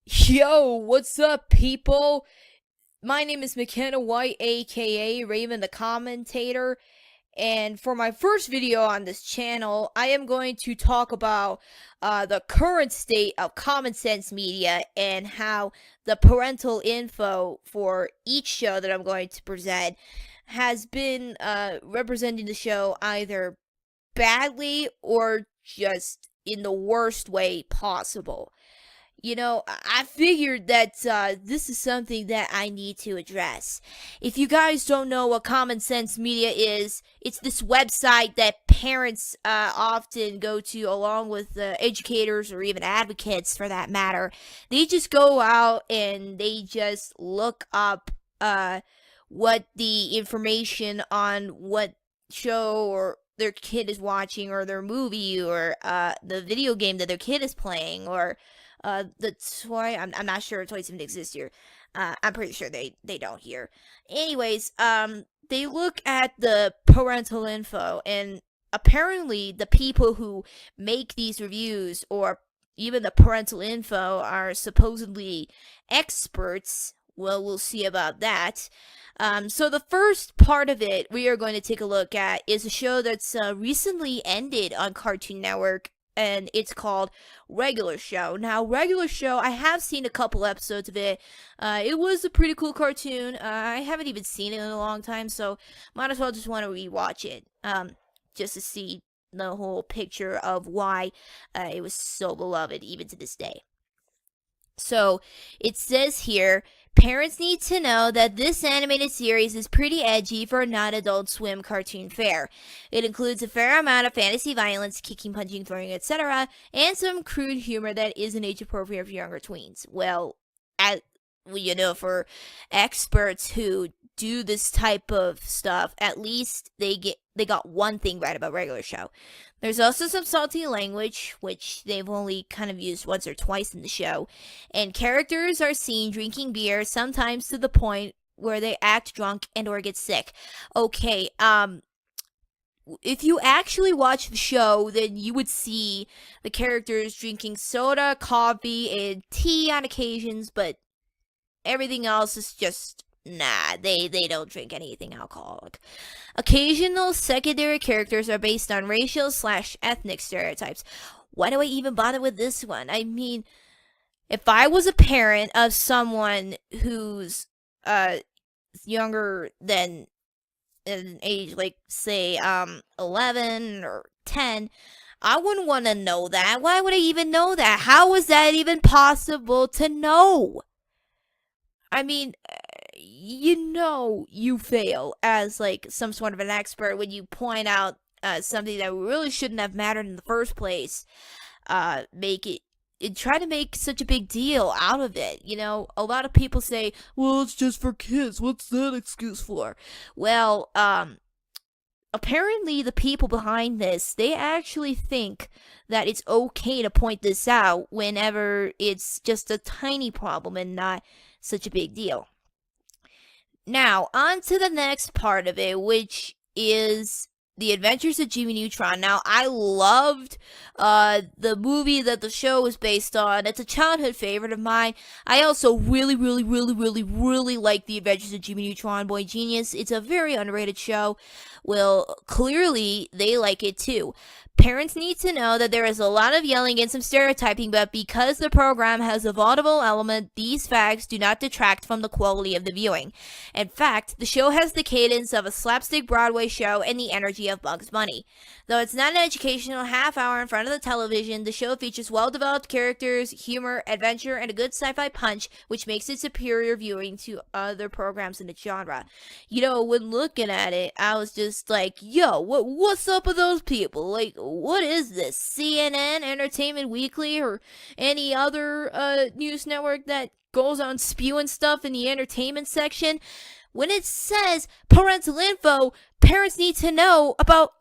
Yo, what's up, people? My name is McKenna White, aka Raven the Commentator, and for my first video on this channel, I am going to talk about the current state of common sense media and how the parental info for each show that I'm going to present has been representing the show either badly or just in the worst way possible. I figured that this is something that I need to address. If you guys don't know what Common Sense Media is, it's this website that parents often go to along with educators or even advocates for that matter. They just go out and they just look up what the information on what show or their kid is watching or their movie or the video game that their kid is playing or the toy. I'm not sure toys even exist here. I'm pretty sure they don't here. Anyways, they look at the parental info, and apparently the people who make these reviews or even the parental info are supposedly experts. Well, we'll see about that. So the first part of it we are going to take a look at is a show that's recently ended on Cartoon Network, and it's called Regular Show. Now, Regular Show, I have seen a couple episodes of it. It was a pretty cool cartoon. I haven't even seen it in a long time, so might as well just want to rewatch it, just to see the whole picture of why it was so beloved even to this day. So, it says here, parents need to know that this animated series is pretty edgy for non-adult swim cartoon fare. It includes a fair amount of fantasy violence, kicking, punching, throwing, etc., and some crude humor that isn't age-appropriate for younger tweens. Well, for experts who do this type of stuff, at least they got one thing right about Regular Show. There's also some salty language, which they've only kind of used once or twice in the show, and characters are seen drinking beer, sometimes to the point where they act drunk and or get sick. Okay, if you actually watch the show, then you would see the characters drinking soda, coffee, and tea on occasions, but everything else is just nah, they don't drink anything alcoholic. Occasional secondary characters are based on racial/ethnic stereotypes. Why do I even bother with this one? I mean, if I was a parent of someone who's younger than an age like say 11 or 10, I wouldn't want to know that. Why would I even know that? How is that even possible to know? I mean, you fail as like some sort of an expert when you point out something that really shouldn't have mattered in the first place. Try to make such a big deal out of it. A lot of people say, well, it's just for kids. What's that excuse for? Well, apparently the people behind this, they actually think that it's okay to point this out whenever it's just a tiny problem and not such a big deal. Now, on to the next part of it, which is The Adventures of Jimmy Neutron. Now, I loved the movie that the show was based on. It's a childhood favorite of mine. I also really, really, really, really, really like The Adventures of Jimmy Neutron, Boy Genius. It's a very underrated show. Well, clearly, they like it too. Parents need to know that there is a lot of yelling and some stereotyping, but because the program has a vaudeville element, these facts do not detract from the quality of the viewing. In fact, the show has the cadence of a slapstick Broadway show and the energy of Bugs Bunny. Though it's not an educational half hour in front of the television, the show features well-developed characters, humor, adventure, and a good sci-fi punch, which makes it superior viewing to other programs in its genre. When looking at it, I was just like, yo, what's up with those people? Like, what is this? CNN, Entertainment Weekly, or any other news network that goes on spewing stuff in the entertainment section? When it says parental info, parents need to know about,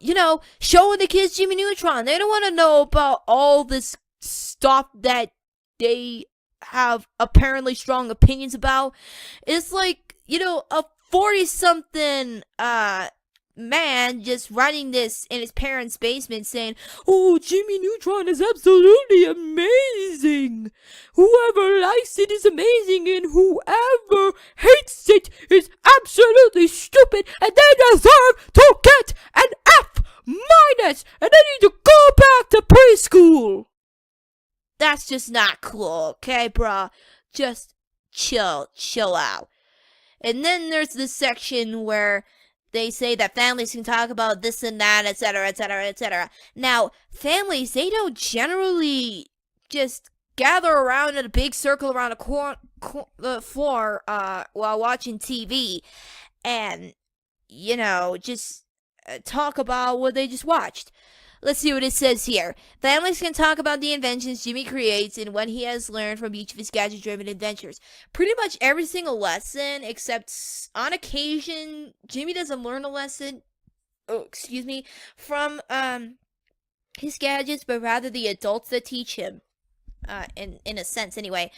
showing the kids Jimmy Neutron. They don't want to know about all this stuff that they have apparently strong opinions about. It's like, a 40-something man just running this in his parents' basement saying, "Oh, Jimmy Neutron is absolutely amazing. Whoever likes it is amazing, and whoever hates it is absolutely stupid, and they deserve to get an F minus, and they need to go back to preschool." That's just not cool, okay, bruh? Just chill out. And then there's this section where they say that families can talk about this and that, etc., etc., etc. Now, families, they don't generally just gather around in a big circle around the floor while watching TV and, just talk about what they just watched. Let's see what it says here. Families can talk about the inventions Jimmy creates and what he has learned from each of his gadget-driven adventures. Pretty much every single lesson, except on occasion, Jimmy doesn't learn a lesson, from his gadgets, but rather the adults that teach him, in a sense anyway.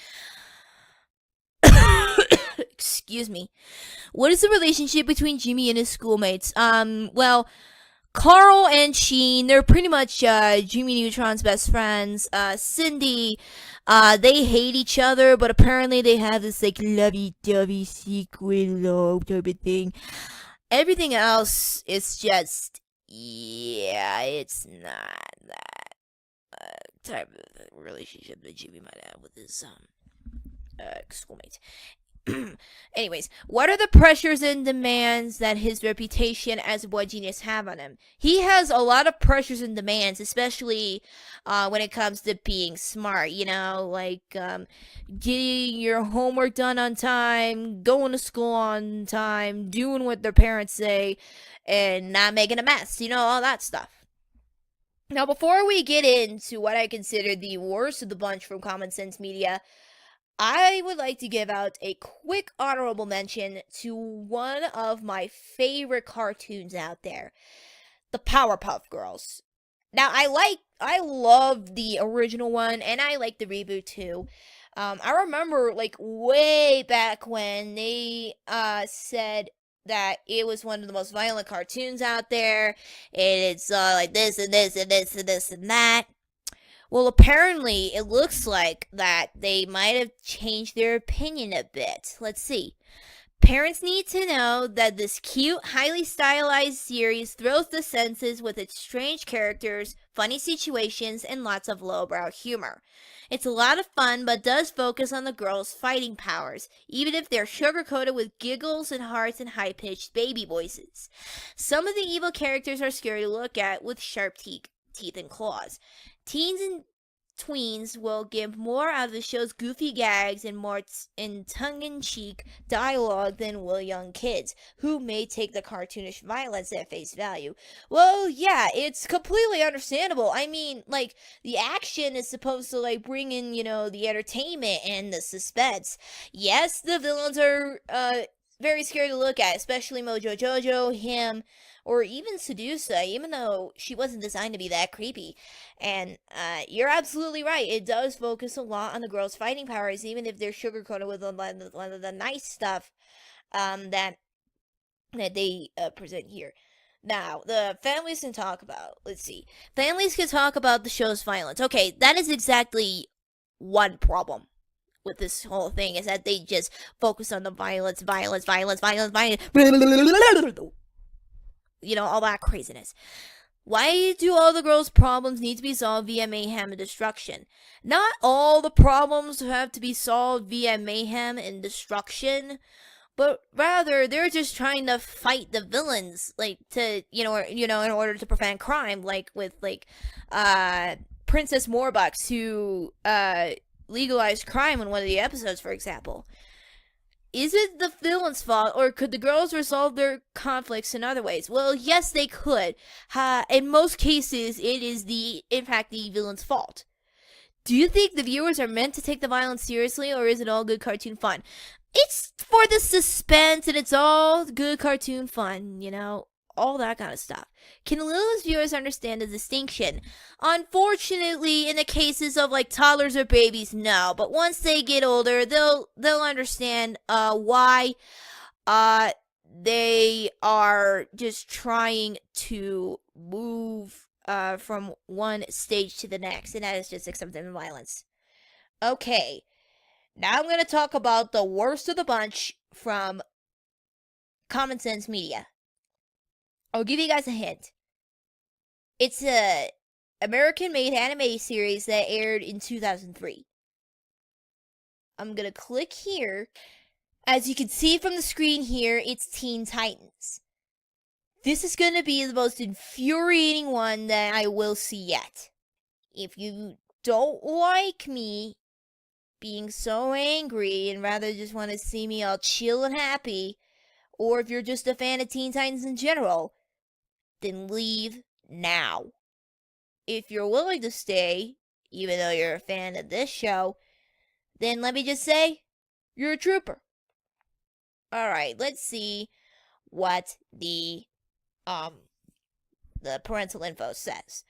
Excuse me. What is the relationship between Jimmy and his schoolmates? Well, Carl and Sheen, they're pretty much Jimmy Neutron's best friends. Cindy, they hate each other, but apparently they have this like lovey-dovey secret love type of thing. Everything else is just, it's not that type of relationship that Jimmy might have with his schoolmates. Anyways, what are the pressures and demands that his reputation as a boy genius have on him? He has a lot of pressures and demands, especially when it comes to being smart, like getting your homework done on time, going to school on time, doing what their parents say, and not making a mess, all that stuff. Now, before we get into what I consider the worst of the bunch from Common Sense Media, I would like to give out a quick honorable mention to one of my favorite cartoons out there, the Powerpuff Girls. Now, I love the original one, and I like the reboot too. I remember, way back when they said that it was one of the most violent cartoons out there, and it's like this and this and this and this and that. Well, apparently, it looks like that they might have changed their opinion a bit. Let's see. Parents need to know that this cute, highly stylized series thrills the senses with its strange characters, funny situations, and lots of lowbrow humor. It's a lot of fun, but does focus on the girls' fighting powers, even if they're sugar-coated with giggles and hearts and high-pitched baby voices. Some of the evil characters are scary to look at with sharp teeth and claws. Teens and tweens will get more out of the show's goofy gags and more in tongue-in-cheek dialogue than will young kids, who may take the cartoonish violence at face value. Well, yeah, it's completely understandable. I mean, the action is supposed to, bring in, the entertainment and the suspense. Yes, the villains are, very scary to look at, especially Mojo Jojo, him, or even Sedusa, even though she wasn't designed to be that creepy. And you're absolutely right. It does focus a lot on the girls' fighting powers, even if they're sugar-coated with the nice stuff that they present here. Now, the families can talk about, families can talk about the show's violence. Okay, that is exactly one problem with this whole thing, is that they just focus on the violence, all that craziness. Why do all the girls' problems need to be solved via mayhem and destruction? Not all the problems have to be solved via mayhem and destruction, but rather they're just trying to fight the villains, in order to prevent crime, with Princess Morbucks, who legalized crime in one of the episodes, for example. Is it the villain's fault, or could the girls resolve their conflicts in other ways? Well, yes, they could. In most cases, it is in fact, the villain's fault. Do you think the viewers are meant to take the violence seriously, or is it all good cartoon fun? It's for the suspense, and it's all good cartoon fun, all that kind of stuff. Can littlest viewers understand the distinction? Unfortunately, in the cases of toddlers or babies, no. But once they get older, they'll understand why they are just trying to move from one stage to the next, and that is just accepting violence. Okay, now I'm going to talk about the worst of the bunch from Common Sense Media. I'll give you guys a hint. It's a American-made anime series that aired in 2003. I'm going to click here. As you can see from the screen here, it's Teen Titans. This is going to be the most infuriating one that I will see yet. If you don't like me being so angry and rather just want to see me all chill and happy, or if you're just a fan of Teen Titans in general, then leave now. If you're willing to stay, even though you're a fan of this show, then let me just say, you're a trooper. Alright, let's see what the parental info says.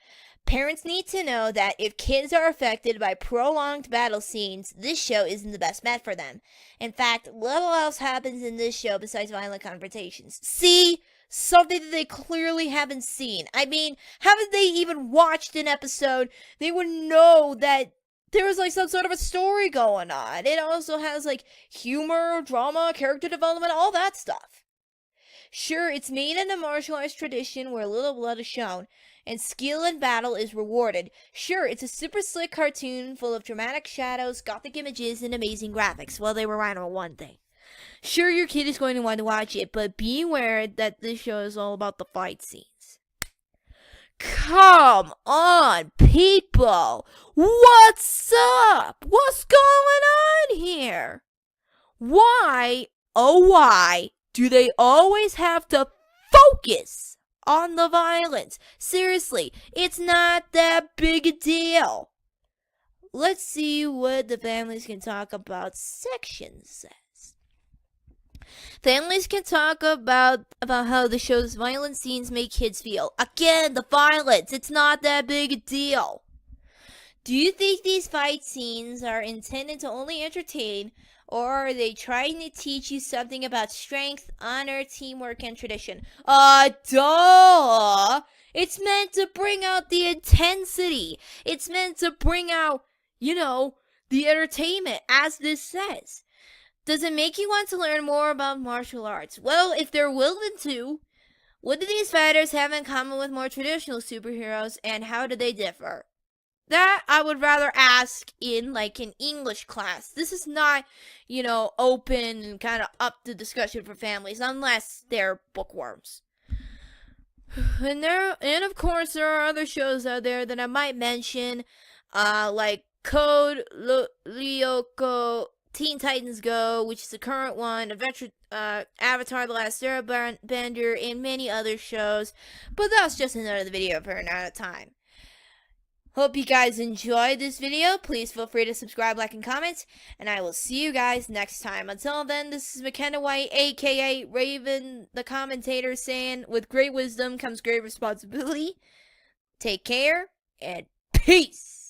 Parents need to know that if kids are affected by prolonged battle scenes, this show isn't the best bet for them. In fact, little else happens in this show besides violent confrontations. See? Something that they clearly haven't seen. I mean, haven't they even watched an episode? They would know that there was like some sort of a story going on. It also has like humor, drama, character development, all that stuff. Sure, it's made in a martial arts tradition where little blood is shown, and skill in battle is rewarded. Sure, it's a super slick cartoon full of dramatic shadows, gothic images, and amazing graphics. Well, they were right on one thing. Sure, your kid is going to want to watch it, but be aware that this show is all about the fight scenes. Come on, people! What's up? What's going on here? Why, oh why, do they always have to focus on the violence? Seriously, it's not that big a deal. Let's see what the Families Can Talk About section says. Families can talk about how the show's violent scenes make kids feel. Again, the violence, it's not that big a deal. Do you think these fight scenes are intended to only entertain, or are they trying to teach you something about strength, honor, teamwork, and tradition? Duh! It's meant to bring out the intensity. It's meant to bring out, the entertainment, as this says. Does it make you want to learn more about martial arts? Well, if they're willing to, what do these fighters have in common with more traditional superheroes, and how do they differ? That I would rather ask in like an English class. This is not, open and kind of up to discussion for families, unless they're bookworms. And of course, there are other shows out there that I might mention, like Code Lyoko, Teen Titans Go, which is the current one, Adventure, Avatar: The Last Airbender, and many other shows. But that's just another video for another time. Hope you guys enjoyed this video. Please feel free to subscribe, like, and comment. And I will see you guys next time. Until then, this is McKenna White, aka Raven, the commentator, saying, with great wisdom comes great responsibility. Take care, and peace!